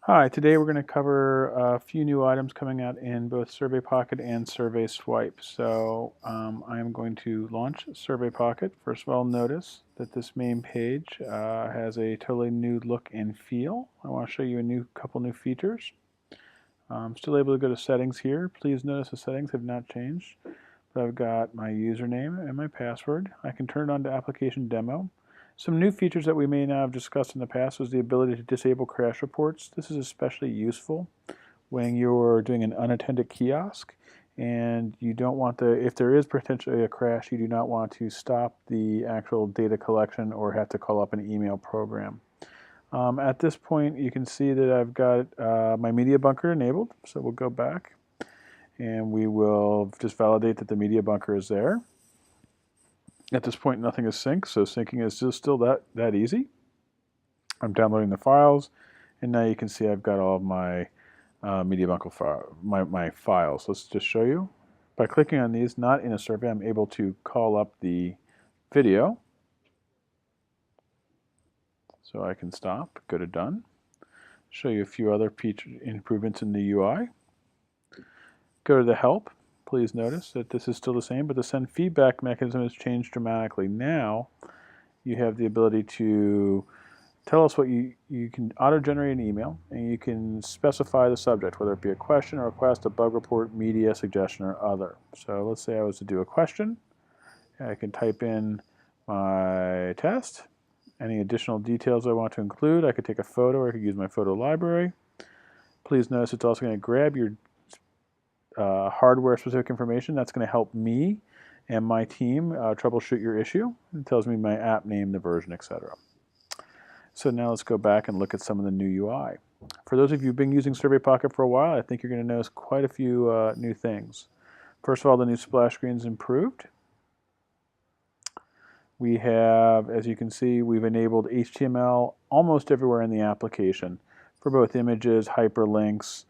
Hi, today we're going to cover a few new items coming out in both SurveyPocket and SurveySwipe. So I am going to launch SurveyPocket. First of all, notice that this main page has a totally new look and feel. I want to show you a couple new features. I'm still able to go to settings here. Please notice the settings have not changed. But I've got my username and my password. I can turn it on to application demo. Some new features that we may not have discussed in the past was the ability to disable crash reports. This is especially useful when you're doing an unattended kiosk and you don't want if there is potentially a crash, you do not want to stop the actual data collection or have to call up an email program. At this point, you can see that I've got my media bunker enabled. So we'll go back and we will just validate that the media bunker is there. At this point, nothing is synced, so syncing is just still that easy. I'm downloading the files, and now you can see I've got all of my media bunker my files. Let's just show you. By clicking on these, not in a survey, I'm able to call up the video. So I can stop, go to done. Show you a few other feature improvements in the UI. Go to the help. Please notice that this is still the same, but the send feedback mechanism has changed dramatically. Now you have the ability to tell us what you can auto-generate an email, and you can specify the subject, whether it be a question, a request, a bug report, media, suggestion, or other. So let's say I was to do a question. I can type in my test, any additional details I want to include. I could take a photo, or I could use my photo library. Please notice it's also going to grab your hardware-specific information. That's going to help me and my team troubleshoot your issue. It tells me my app name, the version, etc. So now let's go back and look at some of the new UI. For those of you who've been using SurveyPocket for a while, I think you're going to notice quite a few new things. First of all, the new splash screen's improved. We have, as you can see, we've enabled HTML almost everywhere in the application for both images, hyperlinks.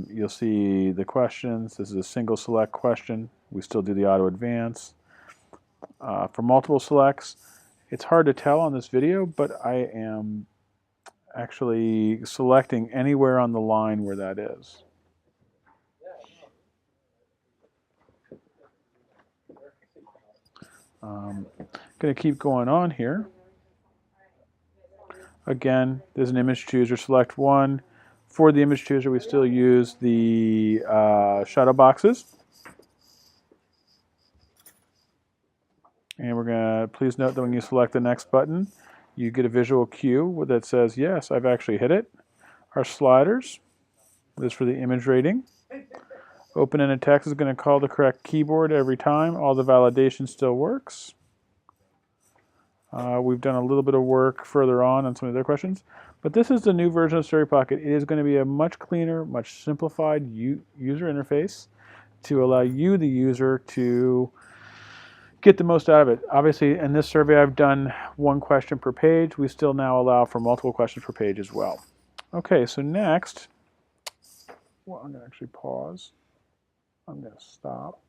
You'll see the questions. This is a single select question. We still do the auto advance. For multiple selects, it's hard to tell on this video, but I am actually selecting anywhere on the line where that is. Going to keep going on here. Again, there's an image chooser. Select one. For the image chooser, we still use the shadow boxes. And we're going to please note that when you select the next button, you get a visual cue that says, yes, I've actually hit it. Our sliders, this is for the image rating. Open-ended text is going to call the correct keyboard every time. All the validation still works. We've done a little bit of work further on some of the other questions. But this is the new version of SurveyPocket. It is going to be a much cleaner, much simplified user interface to allow you, the user, to get the most out of it. Obviously, in this survey, I've done one question per page. We still now allow for multiple questions per page as well. Okay, so next, well, I'm going to actually pause. I'm going to stop.